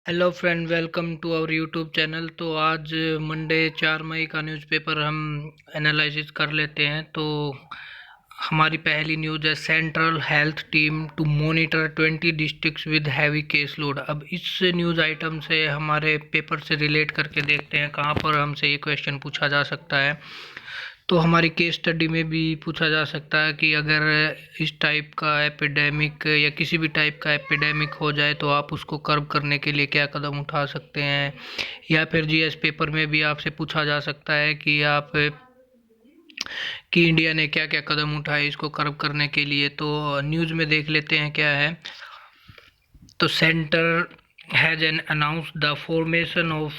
Hello friend, welcome to our YouTube channel. तो आज Monday 4 मई का न्यूज़पेपर हम एनालिसिस कर लेते हैं। तो हमारी पहली न्यूज़ है, central health team to monitor 20 districts with heavy case load. अब इस न्यूज़ आइटम से हमारे पेपर से रिलेट करके देखते हैं कहाँ पर हमसे ये क्वेश्चन पूछा जा सकता है। तो हमारी केस स्टडी में भी पूछा जा सकता है कि अगर इस टाइप का एपिडेमिक या किसी भी टाइप का एपिडेमिक हो जाए तो आप उसको कर्व करने के लिए क्या कदम उठा सकते हैं। या फिर जीएस पेपर में भी आपसे पूछा जा सकता है कि इंडिया ने क्या क्या कदम उठाए इसको कर्व करने के लिए। तो न्यूज़ में देख लेते हैं क्या है। तो centre has an announce the formation of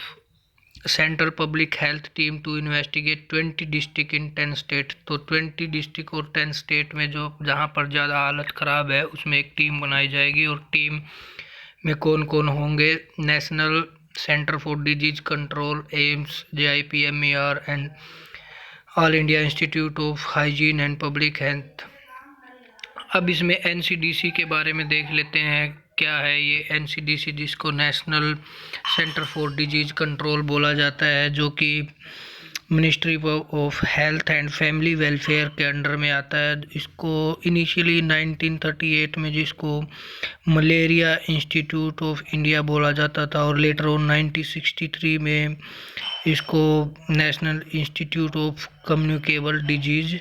central public health team to investigate 20 district in 10 state. तो 20 डिस्ट्रिक्ट और 10 स्टेट में जो जहाँ पर ज़्यादा हालत ख़राब है उसमें एक टीम बनाई जाएगी। और टीम में कौन कौन होंगे? National centre for disease control, AIIMS, JIPMER and all India institute of hygiene and public health. अब इसमें NCDC के बारे में देख लेते हैं क्या है ये NCDC, जिसको national centre for disease control बोला जाता है, जो कि ministry of health and family welfare के अंडर में आता है। इसको इनिशियली 1938 में जिसको मलेरिया इंस्टीट्यूट ऑफ इंडिया बोला जाता था, और लेटर ऑन 1963 में इसको national institute of communicable disease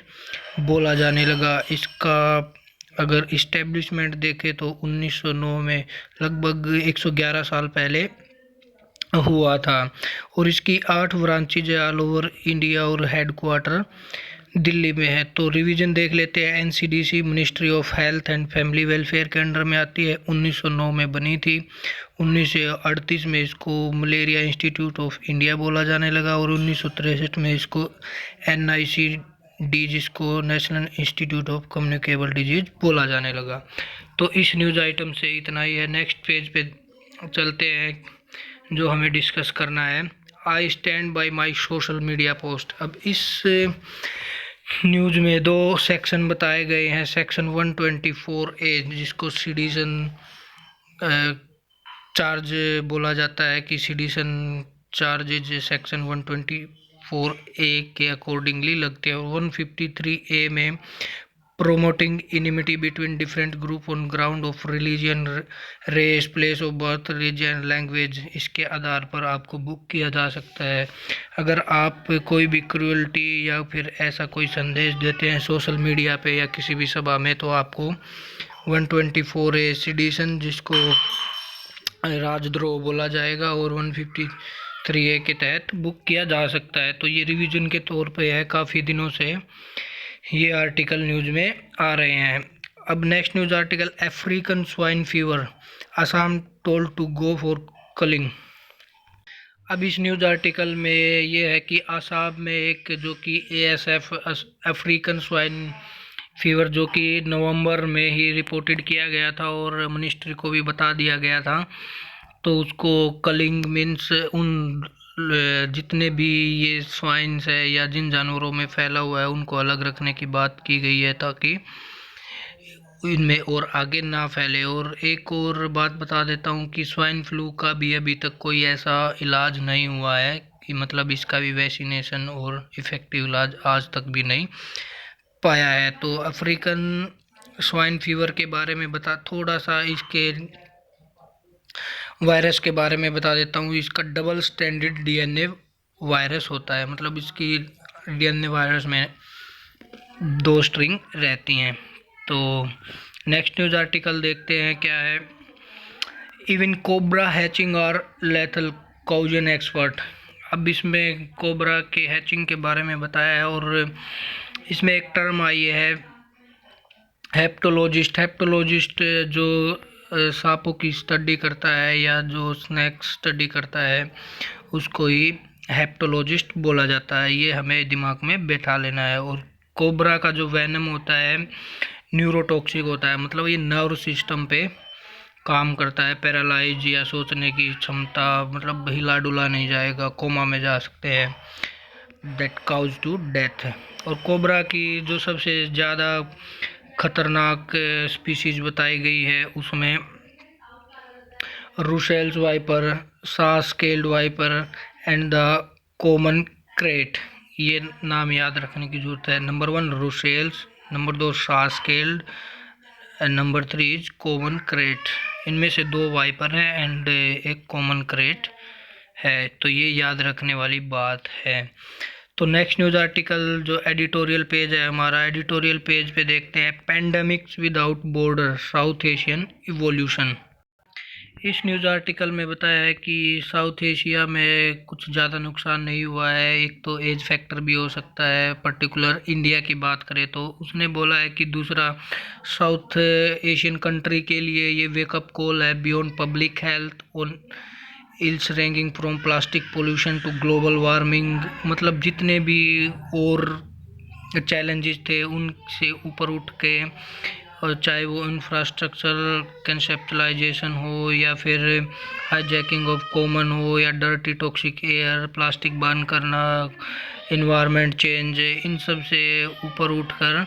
बोला जाने लगा। इसका अगर इस्टेब्लिशमेंट देखें तो 1909 में, लगभग 111 साल पहले हुआ था। और इसकी 8 ब्रांचेज है ऑल ओवर इंडिया और हेड क्वार्टर दिल्ली में है। तो रिवीजन देख लेते हैं। NCDC ministry of health and family welfare के अंडर में आती है। 1909 में बनी थी। 1938 में इसको मलेरिया इंस्टीट्यूट ऑफ इंडिया बोला जाने लगा, और 1963 में इसको NICD, जिसको national institute of communicable disease बोला जाने लगा। तो इस न्यूज़ आइटम से इतना ही है। नेक्स्ट पेज पे चलते हैं जो हमें डिस्कस करना है। I stand by my social media post. अब इस न्यूज़ में 2 सेक्शन बताए गए हैं। सेक्शन 124A, जिसको सिटीजन चार्ज बोला जाता है कि सिटीजन चार्जेज सेक्शन 124A के अकॉर्डिंगली लगते हैं। और 153A में promoting enmity between different group on ground of religion, race, place of birth, region, language, इसके आधार पर आपको बुक किया जा सकता है। अगर आप कोई भी क्रूअल्टी या फिर ऐसा कोई संदेश देते हैं सोशल मीडिया पे या किसी भी सभा में, तो आपको 124A सिटीजन, जिसको राजद्रोह बोला जाएगा, और 153A के तहत बुक किया जा सकता है। तो ये रिवीजन के तौर पे है, काफ़ी दिनों से ये आर्टिकल न्यूज़ में आ रहे हैं। अब next news article, African swine fever, Assam told to go for culling. अब इस न्यूज़ आर्टिकल में ये है कि असम में एक जो कि ASF, अफ्रीकन स्वाइन फीवर, जो कि नवंबर में ही रिपोर्टेड किया गया था और मिनिस्ट्री को भी बता दिया गया था। तो उसको कलिंग मीन्स उन जितने भी ये स्वाइन्स है या जिन जानवरों में फैला हुआ है उनको अलग रखने की बात की गई है, ताकि इनमें और आगे ना फैले। और एक और बात बता देता हूँ कि स्वाइन फ्लू का भी अभी तक कोई ऐसा इलाज नहीं हुआ है, कि मतलब इसका भी वैक्सीनेशन और इफ़ेक्टिव इलाज आज तक भी नहीं पाया है। तो अफ्रीकन स्वाइन फीवर के बारे में थोड़ा सा इसके वायरस के बारे में बता देता हूँ। इसका डबल स्ट्रैंडेड DNA वायरस होता है, मतलब इसकी DNA वायरस में 2 स्ट्रिंग रहती हैं। तो नेक्स्ट न्यूज़ आर्टिकल देखते हैं क्या है। इवन कोबरा हैचिंग और लेथल कॉजन एक्सपर्ट। अब इसमें कोबरा के हैचिंग के बारे में बताया है, और इसमें एक टर्म आई है हेप्टोलॉजिस्ट। हेप्टोलॉजिस्ट जो सांपों की स्टडी करता है या जो स्नैक स्टडी करता है उसको ही हेप्टोलॉजिस्ट बोला जाता है। ये हमें दिमाग में बैठा लेना है। और कोबरा का जो वेनम होता है न्यूरोटॉक्सिक होता है, मतलब ये नर्व सिस्टम पे काम करता है। पैरालाइज या सोचने की क्षमता, मतलब हिला डुला नहीं जाएगा, कोमा में जा सकते हैं, दैट काउज टू डेथ। और कोबरा की जो सबसे ज़्यादा खतरनाक स्पीशीज बताई गई है उसमें रूशेल्स वाइपर, सास scaled viper and the common crate. ये नाम याद रखने की ज़रूरत है। नंबर 1 रूशेल्स, नंबर 2 सास scaled and number 3 is common crate. इनमें से 2 वाइपर हैं एंड एक कॉमन क्रेट है, तो ये याद रखने वाली बात है। तो नेक्स्ट न्यूज़ आर्टिकल जो एडिटोरियल पेज है हमारा, एडिटोरियल पेज पे देखते हैं pandemics without border south Asian evolution. इस न्यूज़ आर्टिकल में बताया है कि साउथ एशिया में कुछ ज़्यादा नुकसान नहीं हुआ है। एक तो एज फैक्टर भी हो सकता है, पर्टिकुलर इंडिया की बात करें तो उसने बोला है कि दूसरा साउथ एशियन कंट्री के लिए ये वेकअप कॉल है beyond public health on ills ranking from plastic pollution to global warming. मतलब जितने भी और चैलेंजेस थे उनसे ऊपर उठ के, और चाहे वो इंफ्रास्ट्रक्चर कंसेप्टलाइजेशन हो या फिर हाईजैकिंग ऑफ कॉमन हो या dirty toxic air, plastic ban करना, इन्वायरमेंट चेंज, इन सब से ऊपर उठकर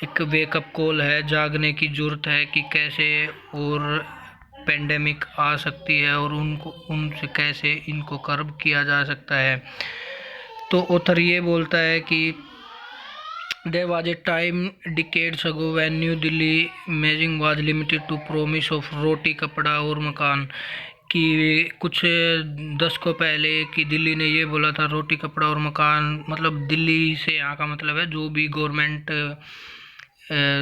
एक वेकअप कॉल है, जागने की ज़रूरत है कि कैसे और पेंडेमिक आ सकती है और उनसे कैसे इनको कर्ब किया जा सकता है। तो ऑथर ये बोलता है कि There was a time decades ago when New Delhi imaging was limited to promise of रोटी कपड़ा और मकान। कि कुछ दशकों पहले कि दिल्ली ने ये बोला था रोटी कपड़ा और मकान, मतलब दिल्ली से यहाँ का मतलब है जो भी गवर्नमेंट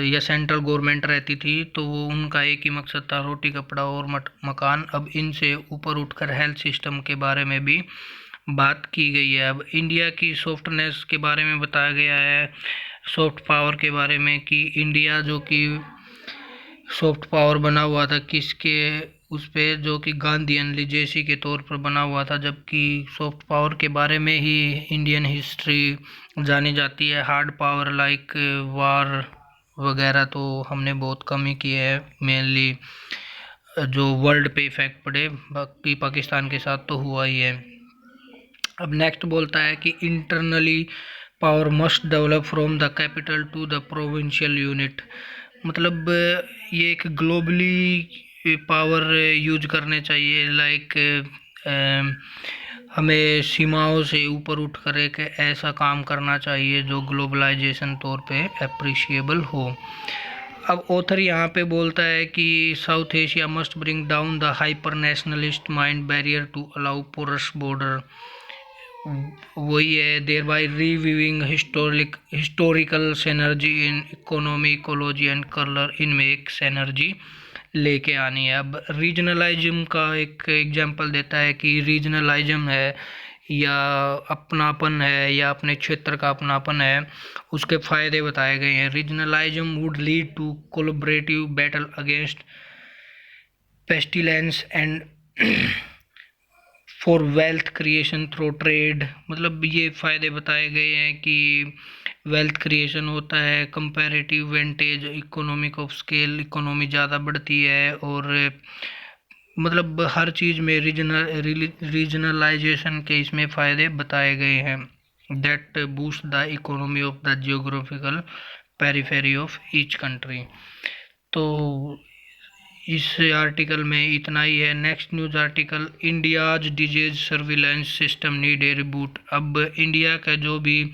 या सेंट्रल गवर्नमेंट रहती थी, तो वो उनका एक ही मकसद था रोटी कपड़ा और मकान। अब इनसे ऊपर उठकर हेल्थ सिस्टम के बारे में भी बात की गई है। अब इंडिया की सॉफ्टनेस के बारे में बताया गया है, सॉफ्ट पावर के बारे में, कि इंडिया जो कि सॉफ्ट पावर बना हुआ था किसके उस पे, जो कि गांधीयन लीजेसी के तौर पर बना हुआ था, जबकि सॉफ्ट पावर के बारे में ही इंडियन हिस्ट्री जानी जाती है। हार्ड पावर लाइक वार वगैरह तो हमने बहुत कम ही की है, मेनली जो वर्ल्ड पे इफेक्ट पड़े, बाकी पाकिस्तान के साथ तो हुआ ही है। अब नेक्स्ट बोलता है कि internally power must develop from the capital to the provincial unit. मतलब ये एक ग्लोबली पावर यूज करने चाहिए, लाइक हमें सीमाओं से ऊपर उठकर एक ऐसा काम करना चाहिए जो ग्लोबलाइजेशन तौर पे अप्रिशिएबल हो। अब ऑथर यहाँ पे बोलता है कि South Asia must bring down the hyper nationalist mind barrier to allow porous border. वही है, thereby reviewing historical synergy in economy, ecology and colour, इनमें एक सिनर्जी लेके आनी है। अब रीजनलाइज्म का एक एग्जांपल देता है कि रीजनलाइज्म है या अपनापन है या अपने क्षेत्र का अपनापन है, उसके फायदे बताए गए हैं। Regionalism would lead to collaborative battle against pestilence and for wealth creation through trade. मतलब ये फ़ायदे बताए गए हैं कि वेल्थ क्रिएशन होता है, comparative vantage, economic of scale, economy ज़्यादा बढ़ती है, और मतलब हर चीज़ में रीजनलाइजेशन के इसमें फ़ायदे बताए गए हैं। That boost the economy of the geographical periphery of each country. तो इस आर्टिकल में इतना ही है। Next news article, India's disease surveillance system need a reboot. अब इंडिया का जो भी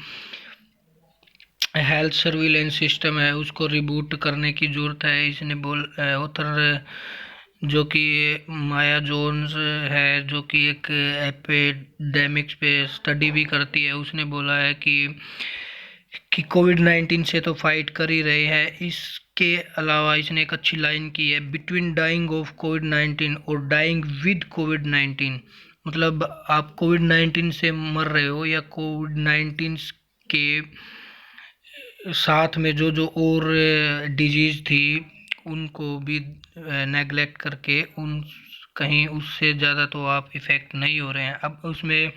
हेल्थ सर्विलेंस सिस्टम है उसको रिबूट करने की ज़रूरत है। इसने ऑथर जो कि माया जोन्स है, जो कि एक एपिडेमिक्स पे स्टडी भी करती है, उसने बोला है कि कोविड-19 से तो फाइट कर ही रहे हैं, इसके अलावा इसने एक अच्छी लाइन की है, बिटवीन डाइंग ऑफ कोविड-19 और डाइंग विद कोविड-19। मतलब आप कोविड-19 से मर रहे हो या कोविड-19 के साथ में जो जो और डिजीज़ थी उनको भी नेगलेक्ट करके उन कहीं उससे ज़्यादा तो आप इफ़ेक्ट नहीं हो रहे हैं। अब उसमें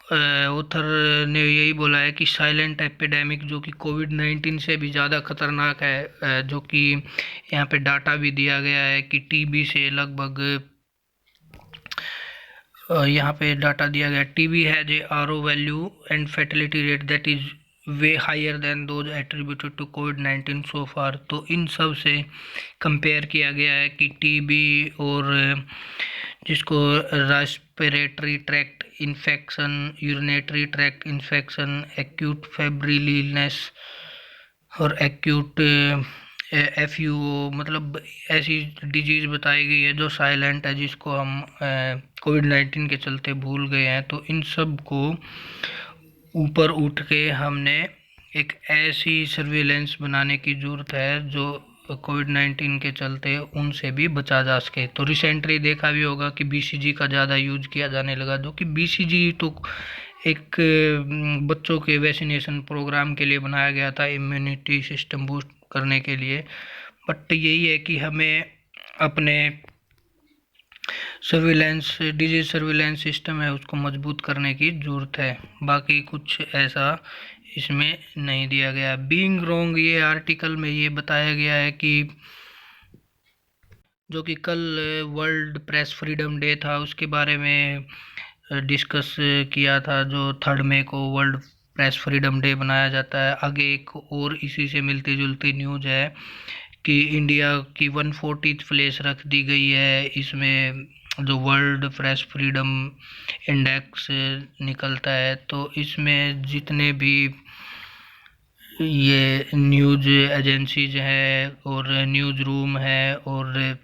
ऑथर ने यही बोला है कि साइलेंट एपिडेमिक जो कि कोविड-19 से भी ज़्यादा खतरनाक है, जो कि यहाँ पे डाटा भी दिया गया है कि टीबी से लगभग यहाँ पे डाटा दिया गया, TB has a RO value and fertility rate that is way higher than those attributed to कोविड-19 सो फार। तो इन सब से कंपेयर किया गया है कि टीबी और जिसको respiratory tract infection, urinary tract infection, acute febrile illness और एक्यूट FUO, मतलब ऐसी डिजीज़ बताई गई है जो साइलेंट है, जिसको हम कोविड-19 के चलते भूल गए हैं। तो इन सब को ऊपर उठ के हमने एक ऐसी सर्विलेंस बनाने की ज़रूरत है जो कोविड-19 के चलते उनसे भी बचा जा सके। तो रिसेंटली देखा भी होगा कि BCG का ज़्यादा यूज किया जाने लगा, जो कि BCG तो एक बच्चों के वैक्सीनेशन प्रोग्राम के लिए बनाया गया था, इम्यूनिटी सिस्टम बूस्ट करने के लिए। बट यही है कि हमें अपने डिजीज सर्विलेंस सिस्टम है उसको मजबूत करने की ज़रूरत है। बाकी कुछ ऐसा इसमें नहीं दिया गया। बीइंग रॉन्ग, ये आर्टिकल में ये बताया गया है कि जो कि कल वर्ल्ड प्रेस फ्रीडम डे था, उसके बारे में डिस्कस किया था। जो 3 मई को वर्ल्ड प्रेस फ्रीडम डे बनाया जाता है। आगे एक और इसी से मिलती जुलती न्यूज़ है कि इंडिया की 140th प्लेस रख दी गई है इसमें, जो वर्ल्ड प्रेस फ्रीडम इंडेक्स निकलता है। तो इसमें जितने भी ये न्यूज़ एजेंसीज हैं और न्यूज़ रूम है, और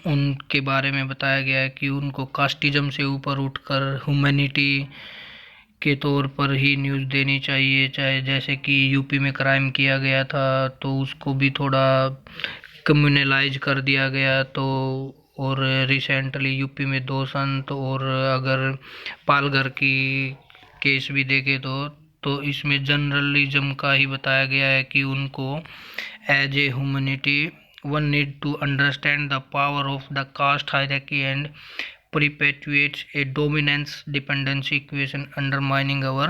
उनके बारे में बताया गया है कि उनको कास्टिज्म से ऊपर उठकर ह्यूमैनिटी के तौर पर ही न्यूज़ देनी चाहिए। चाहे जैसे कि यूपी में क्राइम किया गया था तो उसको भी थोड़ा कम्युनलाइज कर दिया गया। तो और रिसेंटली यूपी में 2 संत, और अगर पालघर की केस भी देखे तो इसमें जर्नलिज्म का ही बताया गया है कि उनको as a humanity one need to understand the power of the caste hierarchy and perpetuates a dominance dependency equation undermining our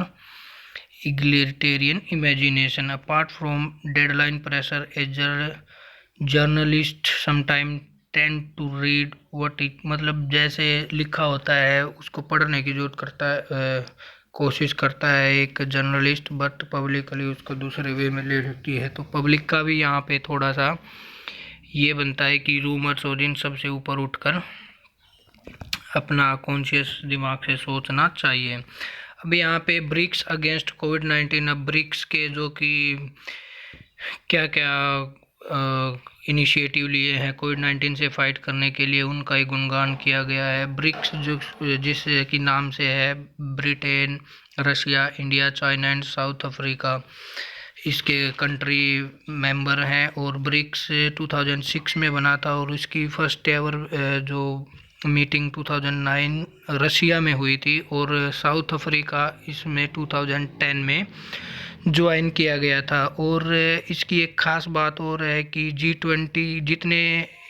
egalitarian imagination. Apart from deadline pressure, a journalist sometimes tend to read what it, मतलब जैसे लिखा होता है उसको पढ़ने की जरूरत करता है, कोशिश करता है एक जर्नलिस्ट, बट पब्लिकली उसको दूसरे वे में ले लेती है। तो पब्लिक का भी यहाँ पे थोड़ा सा ये बनता है कि रूमर्स और इन सब से ऊपर उठकर अपना कॉन्शियस दिमाग से सोचना चाहिए। अब यहाँ पे ब्रिक्स अगेंस्ट कोविड-19, अब ब्रिक्स के जो कि क्या क्या इनिशिएटिव लिए हैं कोविड-19 से फाइट करने के लिए, उनका ही गुणगान किया गया है। ब्रिक्स जो जिस की नाम से है Britain, Russia, India, China and south Africa, इसके कंट्री मेंबर हैं। और ब्रिक्स 2006 में बना था और इसकी फर्स्ट एवर जो मीटिंग 2009 रशिया में हुई थी, और साउथ अफ्रीका इसमें 2010 में ज्वाइन किया गया था। और इसकी एक ख़ास बात और है कि G20 जितने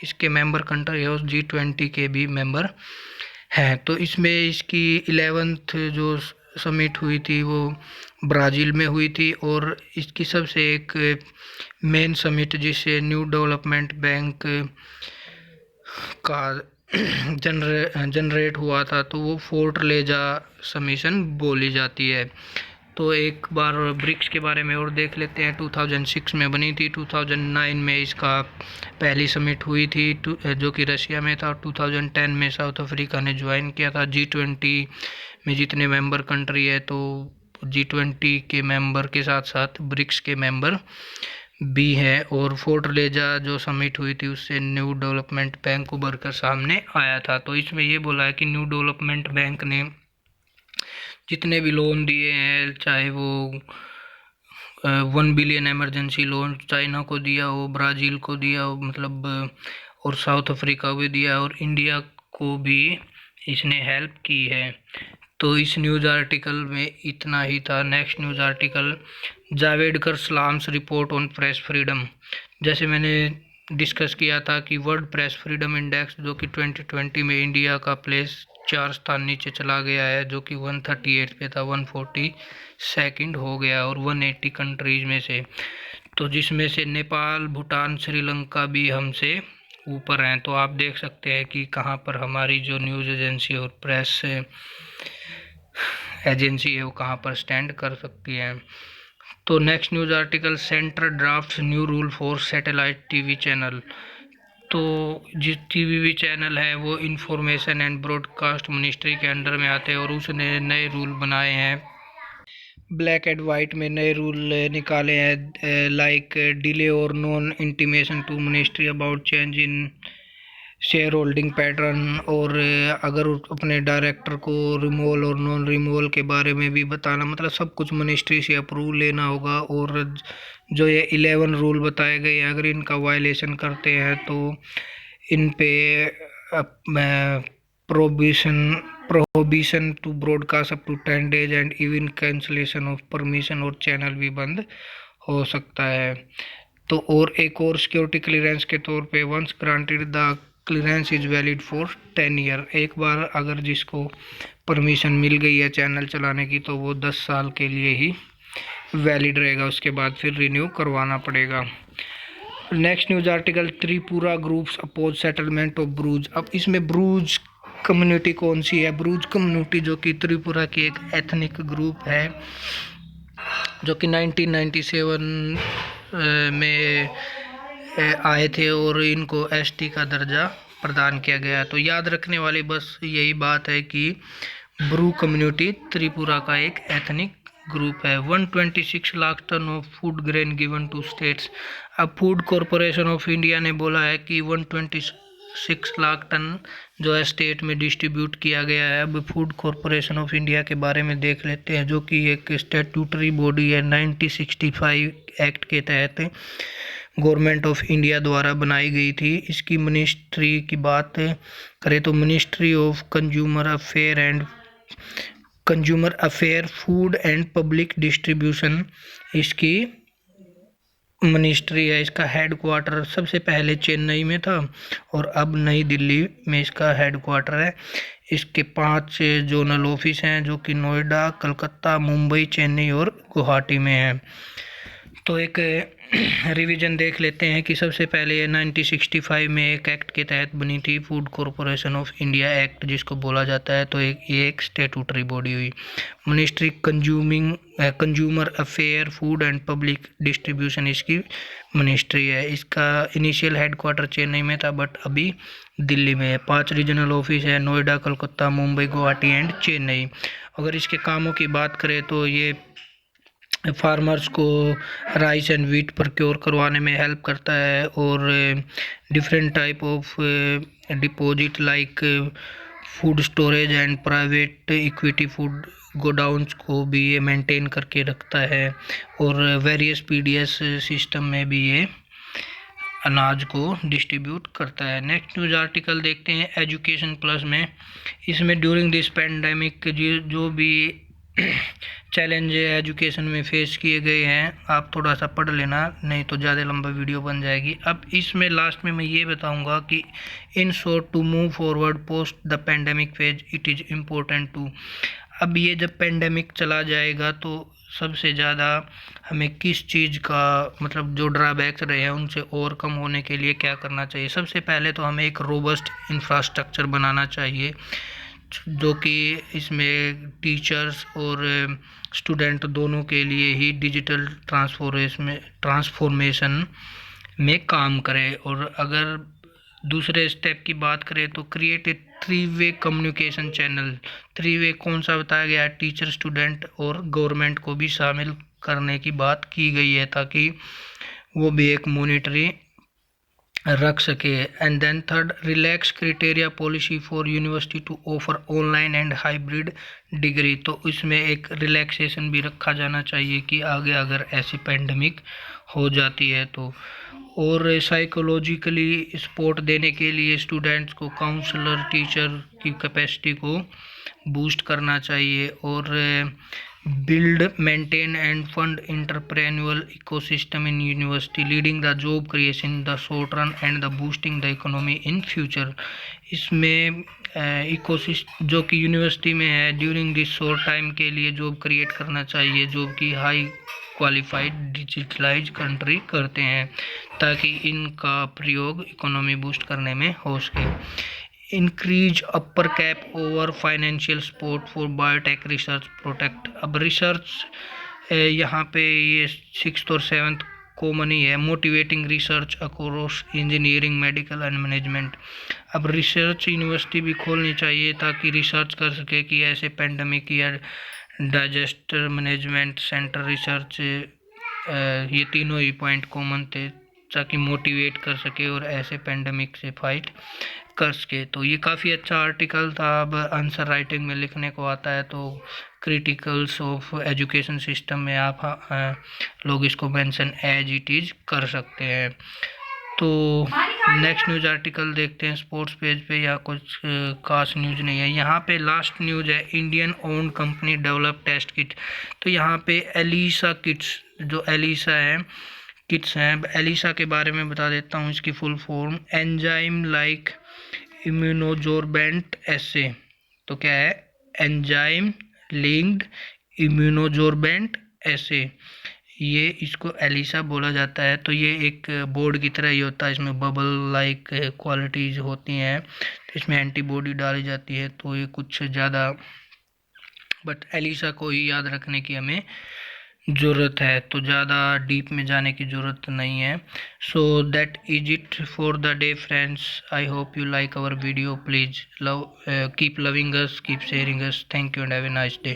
इसके मेंबर कंट्री है उस G20 के भी मेंबर हैं। तो इसमें इसकी 11th जो समिट हुई थी वो ब्राज़ील में हुई थी, और इसकी सबसे एक मेन समिट जिसे न्यू डेवलपमेंट बैंक का जनरेट हुआ था, तो वो फोर्टलेजा समिशन बोली जाती है। तो एक बार ब्रिक्स के बारे में और देख लेते हैं। 2006 में बनी थी, 2009 में इसका पहली समिट हुई थी जो कि रशिया में था, और 2010 में साउथ अफ्रीका ने ज्वाइन किया था। G20 में जितने मेंबर कंट्री है, तो G20 के मेंबर के साथ साथ ब्रिक्स के मेंबर भी है। और फोर्टलेजा जो समिट हुई थी उससे न्यू डेवलपमेंट बैंक उभर कर सामने आया था। तो इसमें ये बोला है कि न्यू डेवलपमेंट बैंक ने जितने भी लोन दिए हैं, चाहे वो 1 बिलियन इमरजेंसी लोन चाइना को दिया हो, ब्राज़ील को दिया हो, मतलब और साउथ अफ्रीका को भी दिया, और इंडिया को भी इसने हेल्प की है। तो इस न्यूज़ आर्टिकल में इतना ही था। Next news article, Javadekar salams report on press freedom. जैसे मैंने डिस्कस किया था कि वर्ल्ड प्रेस फ्रीडम इंडेक्स जो कि 2020 में इंडिया का प्लेस 4 स्थान नीचे चला गया है, जो कि 138 पे था, 142nd हो गया, और 180 कंट्रीज में से, तो जिसमें से नेपाल, भूटान, श्रीलंका भी हमसे ऊपर हैं। तो आप देख सकते हैं कि कहाँ पर हमारी जो न्यूज़ एजेंसी और प्रेस एजेंसी है वो कहाँ पर स्टैंड कर सकती है। तो next news article, centre draft new rule for satellite TV channel. तो जिस टीवी चैनल है वो इंफॉर्मेशन एंड ब्रॉडकास्ट मिनिस्ट्री के अंडर में आते हैं और उसने नए रूल बनाए हैं, ब्लैक एंड वाइट में नए रूल निकाले हैं, लाइक डिले और non intimation to ministry about change in shareholding pattern, और अगर अपने डायरेक्टर को रिमूवल और नॉन रिमूवल के बारे में भी बताना, मतलब सब कुछ मिनिस्ट्री से अप्रूव लेना होगा। और जो ये 11 रूल बताए गए अगर इनका वायलेशन करते हैं तो इन पे prohibition to broadcast up to 10 days and even cancellation of permission, और चैनल भी बंद हो सकता है। तो और एक और सिक्योरिटी क्लियरेंस के तौर पे, once granted the clearance is valid for 10 year। एक बार अगर जिसको परमिशन मिल गई है चैनल चलाने की तो वो 10 साल के लिए ही वैलिड रहेगा, उसके बाद फिर रिन्यू करवाना पड़ेगा। Next news article, Tripura groups oppose settlement of Brus. अब इसमें ब्रूज कम्युनिटी कौन सी है? ब्रूज कम्युनिटी जो कि त्रिपुरा की एक एथनिक ग्रुप है जो कि 1997 में आए थे और इनको एसटी का दर्जा प्रदान किया गया। तो याद रखने वाली बस यही बात है कि ब्रू कम्युनिटी त्रिपुरा का एक एथनिक ग्रुप है। 126 lakh tonne of food grain given to states. अब फूड कॉरपोरेशन ऑफ इंडिया ने बोला है कि 126 लाख टन जो है स्टेट में डिस्ट्रीब्यूट किया गया है। अब फूड कॉरपोरेशन ऑफ इंडिया के बारे में देख लेते हैं, जो कि एक स्टैट्यूटरी बॉडी है 1965 एक्ट के तहत गवर्नमेंट ऑफ इंडिया द्वारा बनाई गई थी। इसकी मिनिस्ट्री की बात करें तो ministry of consumer affair food and public distribution इसकी मिनिस्ट्री है। इसका हेडक्वार्टर सबसे पहले चेन्नई में था और अब नई दिल्ली में इसका हेडक्वार्टर है। इसके 5 जोनल ऑफिस हैं जो कि नोएडा, कलकत्ता, मुंबई, चेन्नई और गुवाहाटी में है। तो एक रिवीजन देख लेते हैं कि सबसे पहले 1965 में एक एक्ट के तहत बनी थी food Corporation of India act, जिसको बोला जाता है। तो ये एक स्टैट्यूटरी बॉडी हुई। Ministry consumer affair food and public distribution इसकी मिनिस्ट्री है। इसका इनिशियल हेडक्वार्टर चेन्नई में था बट अभी दिल्ली में है। 5 रीजनल ऑफिस है, नोएडा, कलकत्ता, मुंबई, गुवाहाटी एंड चेन्नई। अगर इसके कामों की बात करें तो ये फार्मर्स को राइस एंड वीट प्रोक्योर करवाने में हेल्प करता है और different type of deposit like food storage and private equity food godowns को भी ये मेंटेन करके रखता है और वेरियस पीडीएस सिस्टम में भी ये अनाज को डिस्ट्रीब्यूट करता है। नेक्स्ट न्यूज़ आर्टिकल देखते हैं एजुकेशन प्लस में। इसमें ड्यूरिंग दिस पैंडेमिक जो भी चैलेंज एजुकेशन में फेस किए गए हैं आप थोड़ा सा पढ़ लेना, नहीं तो ज़्यादा लंबा वीडियो बन जाएगी। अब इसमें लास्ट में मैं ये बताऊंगा कि in short to move forward post the pandemic phase it is important to. अब ये जब पेंडेमिक चला जाएगा तो सबसे ज़्यादा हमें किस चीज़ का मतलब जो ड्रॉबैक्स रहे हैं उनसे ओवरकम होने के लिए क्या करना चाहिए। सबसे पहले तो हमें एक रोबस्ट इंफ्रास्ट्रक्चर बनाना चाहिए जो कि इसमें टीचर्स और स्टूडेंट दोनों के लिए ही डिजिटल ट्रांसफॉर्मेशन में काम करे। और अगर दूसरे स्टेप की बात करें तो create a 3-way communication channel. 3-way कौन सा बताया गया है? टीचर, स्टूडेंट और गवर्नमेंट को भी शामिल करने की बात की गई है ताकि वो भी एक मॉनिटरी रख सके। And then third, relax criteria policy for university to offer online and hybrid degree. तो इसमें एक रिलैक्सेशन भी रखा जाना चाहिए कि आगे अगर ऐसी पेंडेमिक हो जाती है तो। और साइकोलॉजिकली सपोर्ट देने के लिए स्टूडेंट्स को काउंसलर, टीचर की कैपेसिटी को बूस्ट करना चाहिए। और build, maintain and fund entrepreneurial ecosystem in university, leading the job creation in the short run and the boosting the economy in future। इसमें इकोसिस्टम जो कि यूनिवर्सिटी में है ड्यूरिंग दिस शॉर्ट टाइम के लिए जॉब क्रिएट करना चाहिए जो कि हाई क्वालिफाइड डिजिटलाइज कंट्री करते हैं ताकि इनका प्रयोग इकोनॉमी बूस्ट करने में हो सके। Increase upper cap over financial support for biotech research protect. अब रिसर्च यहाँ पे ये 6th और 7th कॉमन ही है। Motivating research across engineering medical and management. अब रिसर्च यूनिवर्सिटी भी खोलनी चाहिए ताकि रिसर्च कर सके कि ऐसे पेंडेमिक या डिजास्टर मैनेजमेंट सेंटर रिसर्च, ये तीनों ही पॉइंट कॉमन थे ताकि मोटिवेट कर सके और ऐसे पेंडेमिक से फाइट कर सके। तो ये काफ़ी अच्छा आर्टिकल था। अब आंसर राइटिंग में लिखने को आता है तो क्रिटिकल्स ऑफ एजुकेशन सिस्टम में आप लोग इसको मेंशन एज इट इज़ कर सकते हैं। तो नेक्स्ट न्यूज़ आर्टिकल देखते हैं स्पोर्ट्स पेज पे, या कुछ खास न्यूज़ नहीं है। यहाँ पे लास्ट न्यूज़ है Indian own company develop test kit. तो यहाँ पे एलिसा किट्स, जो एलिसा है किट्स हैं, एलिसा के बारे में बता देता हूँ। इसकी full form enzyme like immunosorbent assay. तो क्या है? एंजाइम लिंक्ड इम्यूनोजोर्बेंट एसे, ये इसको एलिसा बोला जाता है। तो ये एक बोर्ड की तरह ही होता है, इसमें बबल लाइक क्वालिटीज़ होती हैं, तो इसमें एंटीबॉडी डाली जाती है। तो ये कुछ ज़्यादा, बट एलिसा को ही याद रखने की हमें ज़रूरत है, तो ज़्यादा डीप में जाने की ज़रूरत नहीं है। So that is it for the day friends. I hope you like our video. Please love keep loving us, keep sharing us. Thank you and have a nice day.